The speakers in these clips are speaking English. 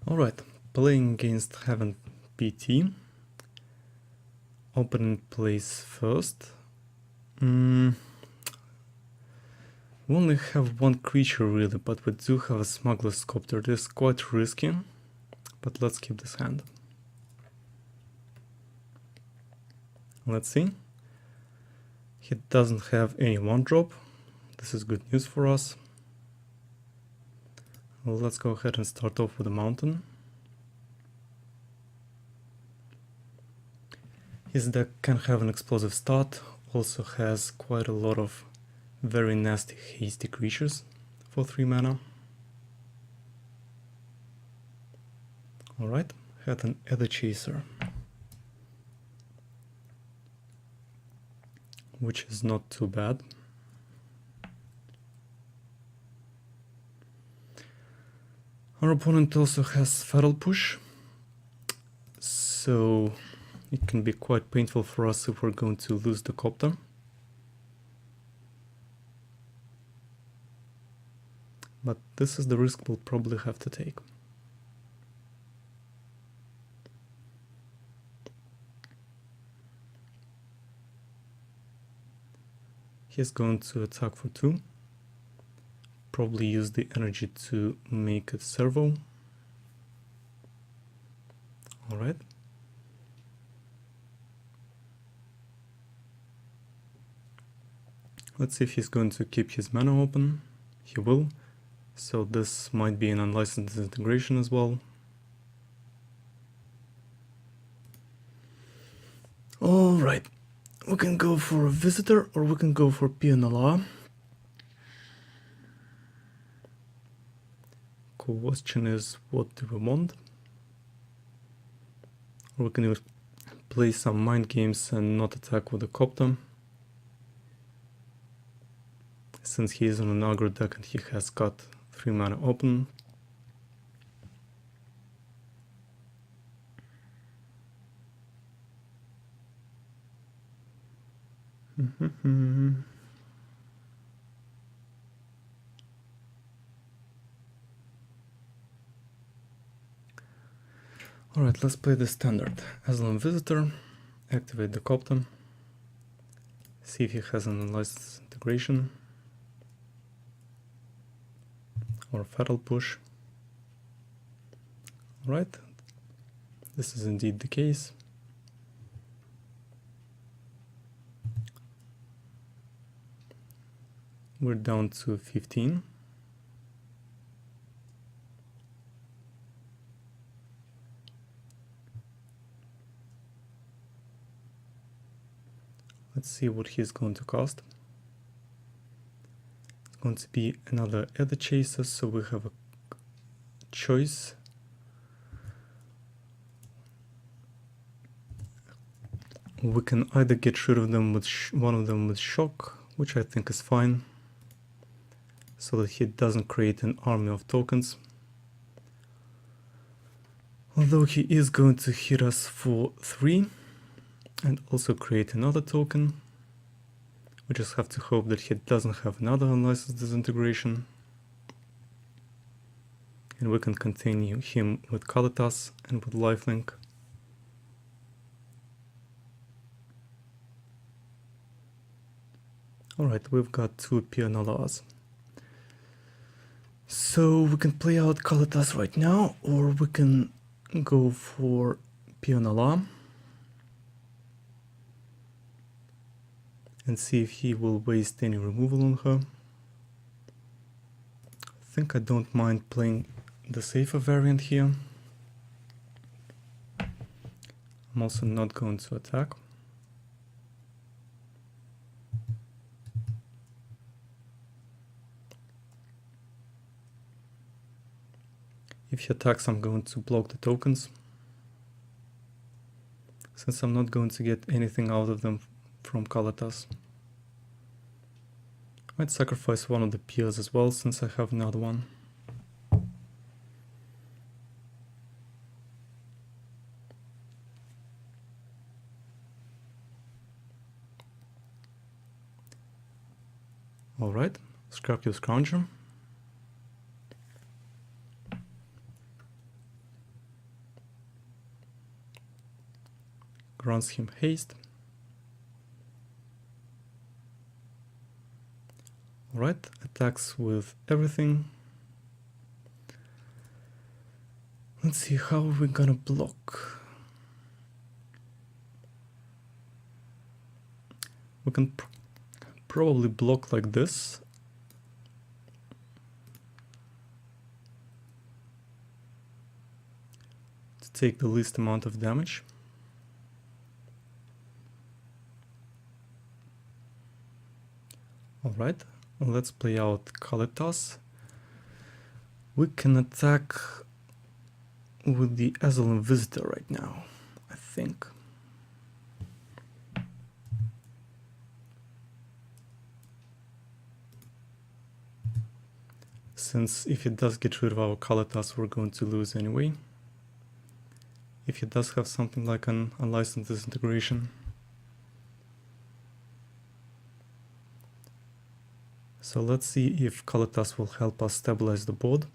Alright, playing against Heaven PT. Opponent plays first. We only have one creature really, but we do have a Smuggler's Copter. This is quite risky, but let's keep this hand. Let's see. He doesn't have any 1-drop. This is good news for us. Well, let's go ahead and start off with a mountain. His deck can have an explosive start, also has quite a lot of very nasty hasty creatures for 3 mana. Alright, had an Ether Chaser, which is not too bad. Our opponent also has Feral Push, so it can be quite painful for us if we're going to lose the Copter. But this is the risk we'll probably have to take. He's going to attack for 2. Probably use the energy to make a servo. Alright. Let's see if he's going to keep his mana open. He will. So this might be an unlicensed disintegration as well. Alright. We can go for a Visitor or we can go for PNLR. Question is, what do we want? Or we can even play some mind games and not attack with the Copter, since he is on an aggro deck and he has got 3 mana open. Alright, let's play the standard. Aslan Visitor, activate the Copter, see if he has an unlicensed integration or Feral Push. Alright, this is indeed the case. We're down to 15. Let's see what he's going to cost. It's going to be another Ether Chaser, so we have a choice. We can either get rid of them with one of them with Shock, which I think is fine, so that he doesn't create an army of tokens. Although he is going to hit us for 3 and also create another token. We just have to hope that he doesn't have another unlicensed disintegration. And we can continue him with Kalitas and with lifelink. Alright, we've got 2 PNLRs. So we can play out Kalitas right now, or we can go for PNLR and see if he will waste any removal on her. I think I don't mind playing the safer variant here. I'm also not going to attack. If he attacks, I'm going to block the tokens, since I'm not going to get anything out of them from Kalitas. I might sacrifice one of the peers as well, since I have another one. Alright, scrap your Scrounger. runs him haste. Alright, attacks with everything. Let's see how we're gonna block. We can probably block like this. To take the least amount of damage. Alright, let's play out Kalitas. We can attack with the Asylum Visitor right now, I think. Since if he does get rid of our Kalitas, we're going to lose anyway. If he does have something like an unlicensed disintegration. So let's see if Kalitas will help us stabilize the board.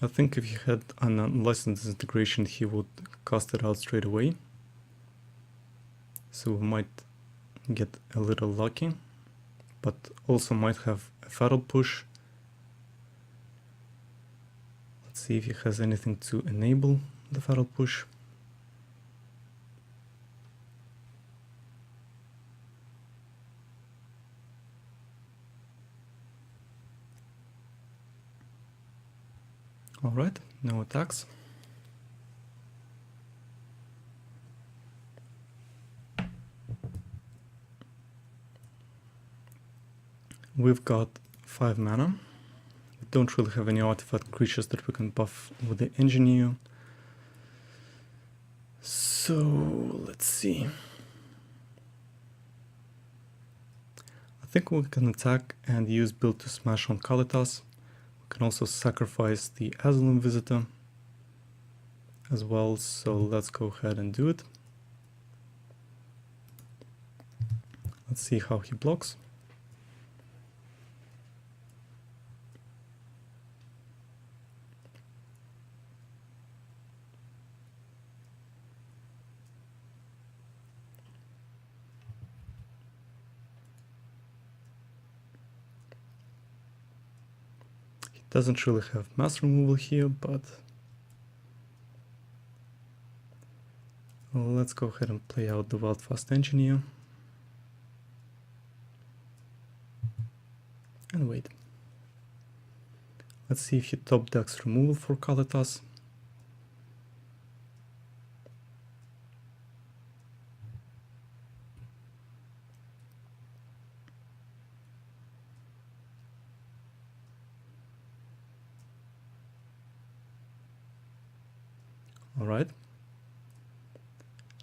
I think if he had an unlicensed disintegration, he would cast it out straight away. So we might get a little lucky, but also might have a fatal push. Let's see if he has anything to enable the fatal push. Alright, no attacks. We've got 5 mana. We don't really have any artifact creatures that we can buff with the Engineer. So let's see. I think we can attack and use build to smash on Kalitas. We can also sacrifice the Asylum Visitor as well, so let's go ahead and do it. Let's see how he blocks. Doesn't really have mass removal here, but well, let's go ahead and play out the Wild Fast Engineer. And wait. Let's see if he top decks removal for Kalitas. Alright.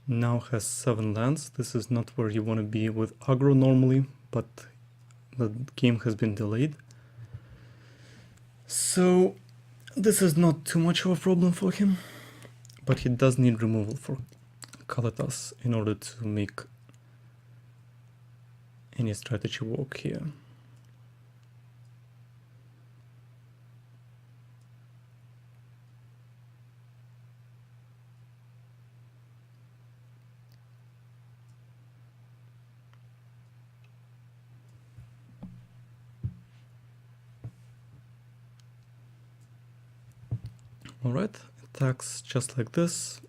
Now has 7 lands. This is not where you want to be with aggro normally, but the game has been delayed. So this is not too much of a problem for him, but he does need removal for Kalitas in order to make any strategy work here. Alright, attacks just like this.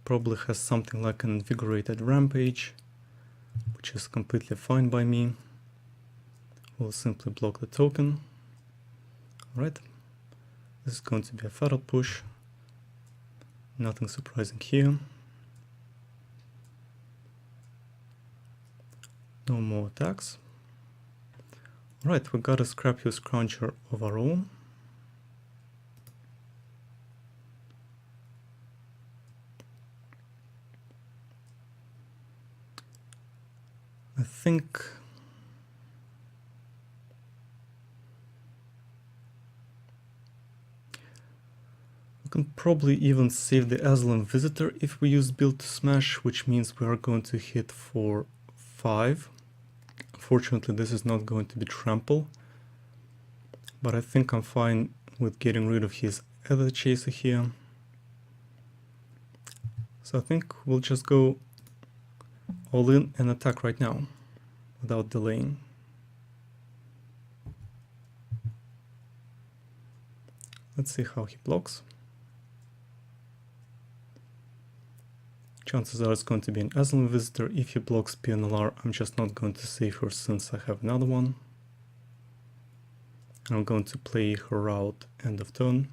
Probably has something like an invigorated rampage, which is completely fine by me. We'll simply block the token. Alright, this is going to be a fatal push. Nothing surprising here. No more attacks. Alright, we got a Scrapius Cruncher overall. I think we can probably even save the asylum visitor if we use build to smash, which means we are going to hit for 5. Fortunately, this is not going to be trample, but I think I'm fine with getting rid of his other chaser here. So I think we'll just go all in and attack right now without delaying. Let's see how he blocks. Chances are it's going to be an asylum visitor. If he blocks PNLR, I'm just not going to save her since I have another one. And I'm going to play her out end of turn.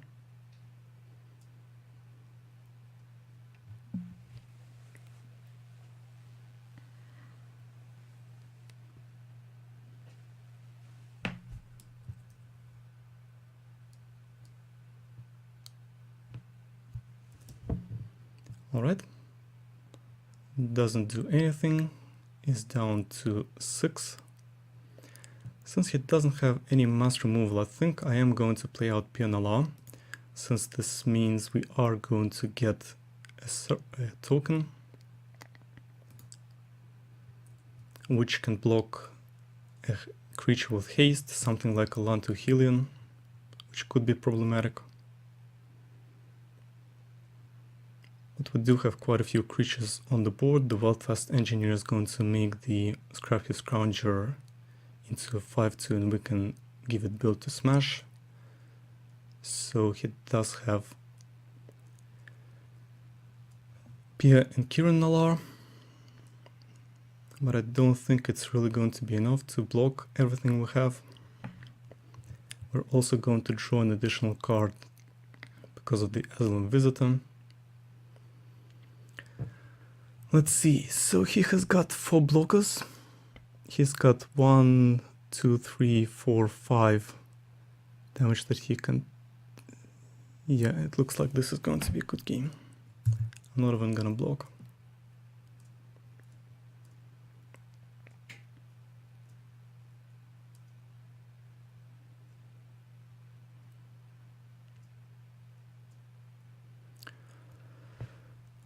Alright. Doesn't do anything. Is down to 6. Since he doesn't have any mass removal, I think I am going to play out PNLR, since this means we are going to get a token which can block a creature with haste, something like a Lantu Helion, which could be problematic. But we do have quite a few creatures on the board. The Wildfast Engineer is going to make the Scrappy Scrounger into a 5/2 and we can give it build to smash. So he does have Pia and Kiran Nalar, but I don't think it's really going to be enough to block everything we have. We're also going to draw an additional card because of the Asylum Visitor. Let's see, so he has got 4 blockers. He's got 1, 2, 3, 4, 5 damage that he can... Yeah, it looks like this is going to be a good game. I'm not even gonna block.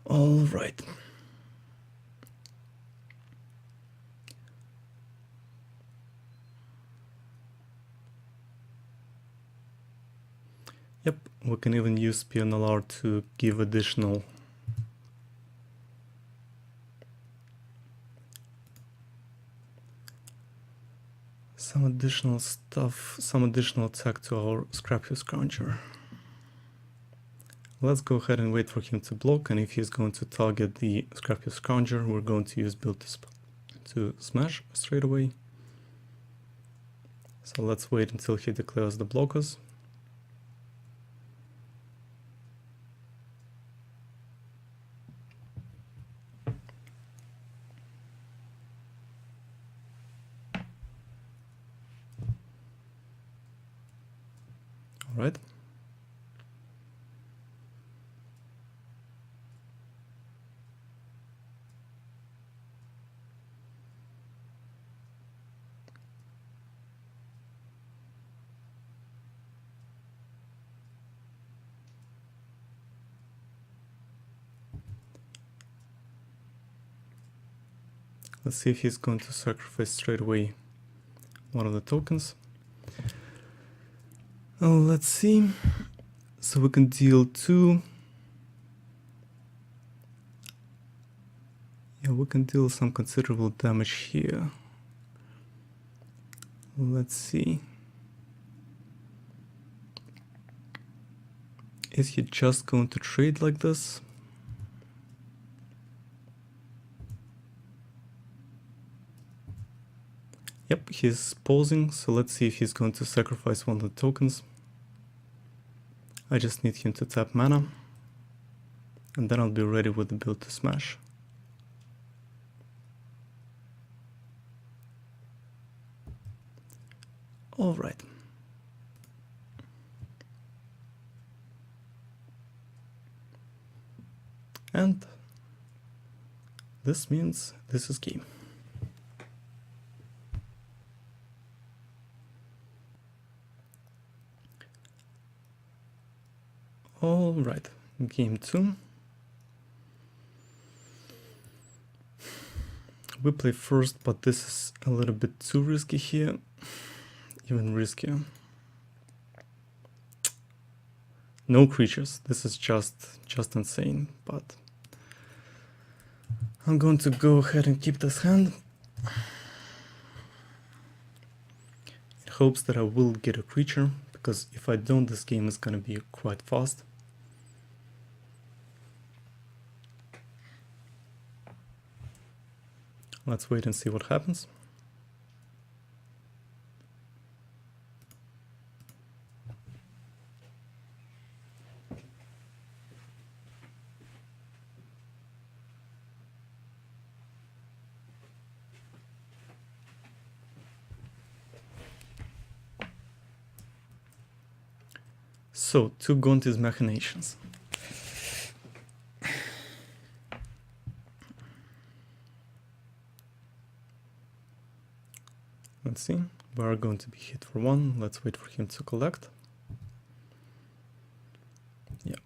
All right. Yep, we can even use PNLR to give additional some additional stuff, some additional attack to our Scrappy Scrounger. Let's go ahead and wait for him to block, and if he's going to target the Scrappy Scrounger, we're going to use build to smash straight away. So let's wait until he declares the blockers. All right. Let's see if he's going to sacrifice straight away one of the tokens. Let's see. So we can deal 2. Yeah, we can deal some considerable damage here. Let's see. Is he just going to trade like this? Yep, he's pausing, so let's see if he's going to sacrifice one of the tokens. I just need him to tap mana, and then I'll be ready with the build to smash. Alright. And this means this is game. All right, game 2. We play first, but this is a little bit too risky here, even riskier. No creatures, this is just insane, but I'm going to go ahead and keep this hand in hopes that I will get a creature, because if I don't, this game is gonna be quite fast. Let's wait and see what happens. So, to go into these machinations. Let's see, we are going to be hit for 1. Let's wait for him to collect. Yeah.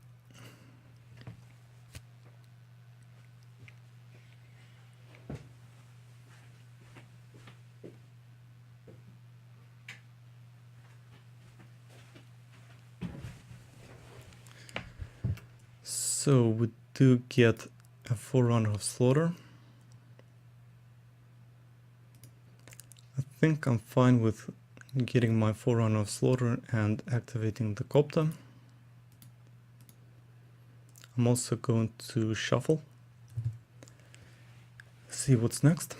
So we do get a Forerunner of Slaughter. I think I'm fine with getting my Forerunner of Slaughter and activating the Copter. I'm also going to shuffle, see what's next.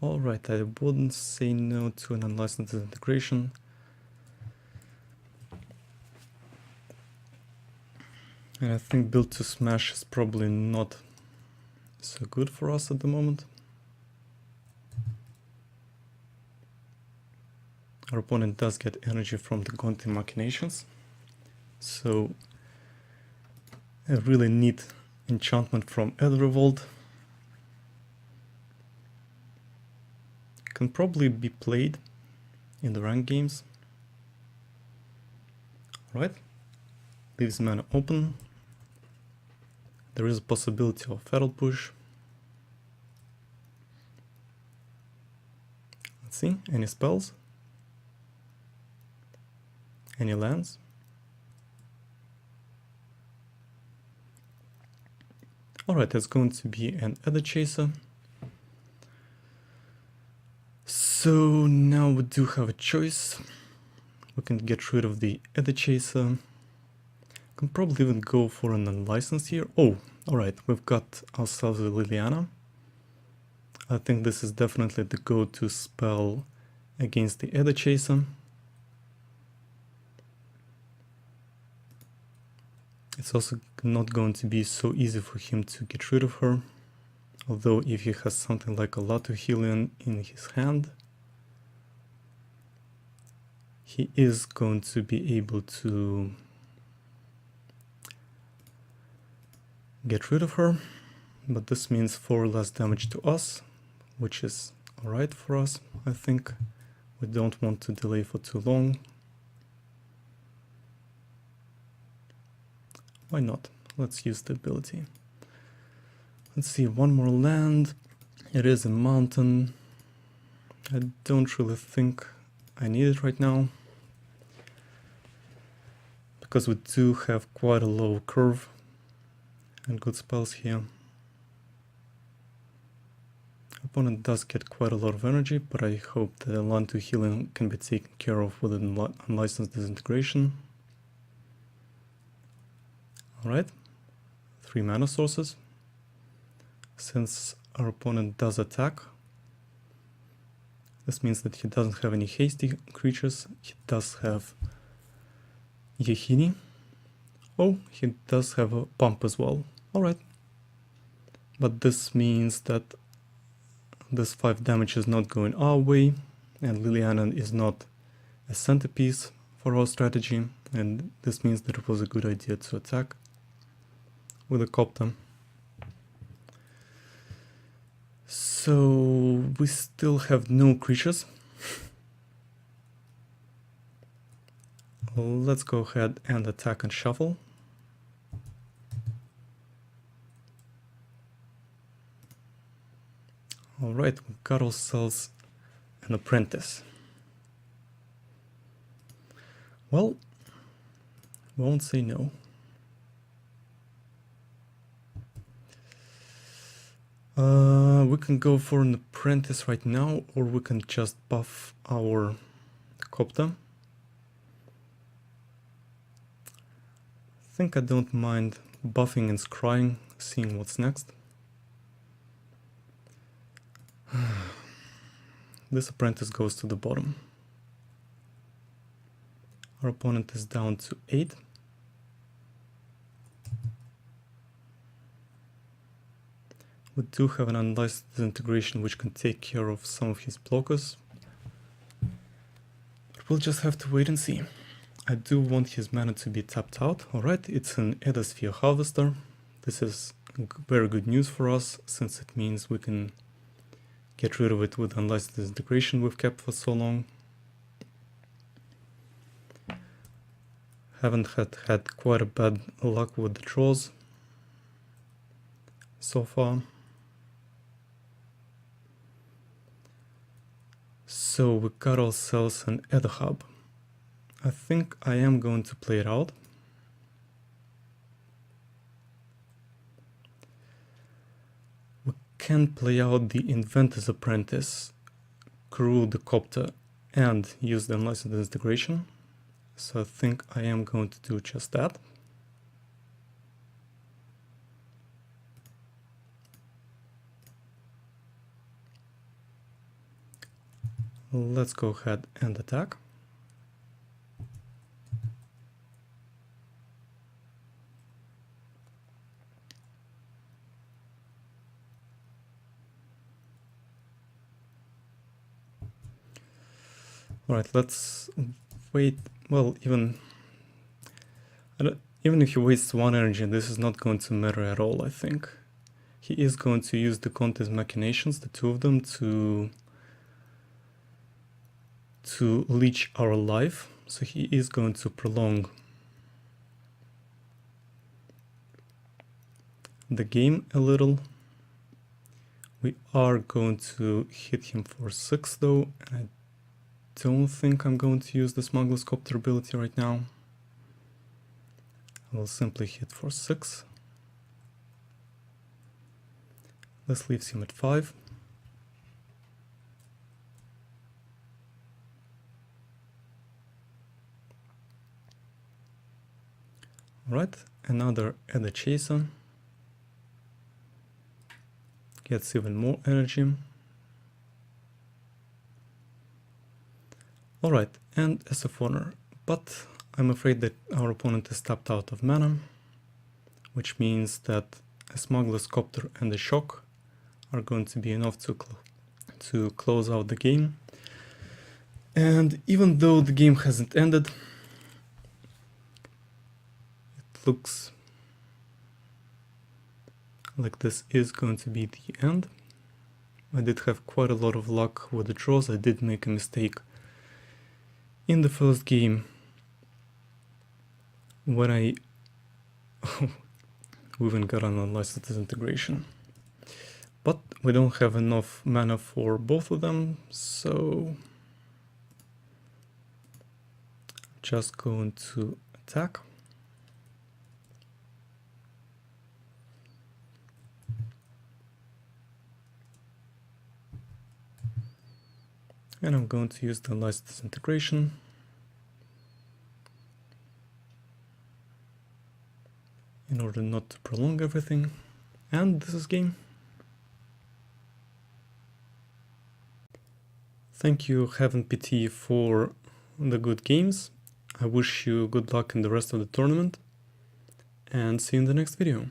Alright, I wouldn't say no to an unlicensed integration. And I think build to smash is probably not so good for us at the moment. Our opponent does get energy from the Gonti Machinations, so a really neat enchantment from Revolt can probably be played in the ranked games. Alright, leaves mana open. There is a possibility of Feral Push. Let's see, any spells? Any lands? Alright, that's going to be an Edda Chaser. So now we do have a choice. We can get rid of the Edda Chaser. Can probably even go for an unlicensed here. Oh, alright, we've got ourselves a Liliana. I think this is definitely the go-to spell against the Edda Chaser. It's also not going to be so easy for him to get rid of her. Although if he has something like a Latuhelion in his hand, he is going to be able to get rid of her, but this means 4 less damage to us, which is alright for us, I think. We don't want to delay for too long. Why not? Let's use the ability. Let's see, one more land. It is a mountain. I don't really think I need it right now, because we do have quite a low curve and good spells here. Opponent does get quite a lot of energy, but I hope that the land to healing can be taken care of with an unlicensed disintegration. Alright, 3 mana sources. Since our opponent does attack, this means that he doesn't have any hasty creatures. He does have Yehini. Oh, he does have a pump as well. Alright. But this means that this 5 damage is not going our way, and Liliana is not a centerpiece for our strategy, and this means that it was a good idea to attack with a Copter. So we still have no creatures. Let's go ahead and attack and shuffle. Alright, we got ourselves an apprentice. Well, won't say no. We can go for an apprentice right now, or we can just buff our copter. I think I don't mind buffing and scrying, seeing what's next. This apprentice goes to the bottom. Our opponent is down to 8. We do have an unlicensed integration which can take care of some of his blockers. But we'll just have to wait and see. I do want his mana to be tapped out. Alright, it's an Edosphere Harvester. This is very good news for us, since it means we can get rid of it with unlicensed integration we've kept for so long. Haven't had quite a bad luck with the draws so far. So we got ourselves an Edo Hub. I think I am going to play it out. We can play out the Inventor's Apprentice, crew the Copter, and use the unlicensed integration. So I think I am going to do just that. Let's go ahead and attack. Alright, let's wait. Well, even if he wastes 1 energy, this is not going to matter at all, I think. He is going to use the Conte's Machinations, the 2 of them, to leech our life. So he is going to prolong the game a little. We are going to hit him for 6 though. I don't think I'm going to use the Smuggler's Copter ability right now. I will simply hit for 6. This leaves him at 5. Alright, another Edo Chaser. Gets even more energy. Alright, and as a Honor, but I'm afraid that our opponent is tapped out of mana, which means that a Smuggler's Copter and a Shock are going to be enough to close out the game. And even though the game hasn't ended, it looks like this is going to be the end. I did have quite a lot of luck with the draws. I did make a mistake in the first game when I we even got an unlicensed integration. But we don't have enough mana for both of them, so just going to attack. And I'm going to use the unlicensed integration in order not to prolong everything. And this is game. Thank you, Heaven PT, for the good games. I wish you good luck in the rest of the tournament, and see you in the next video.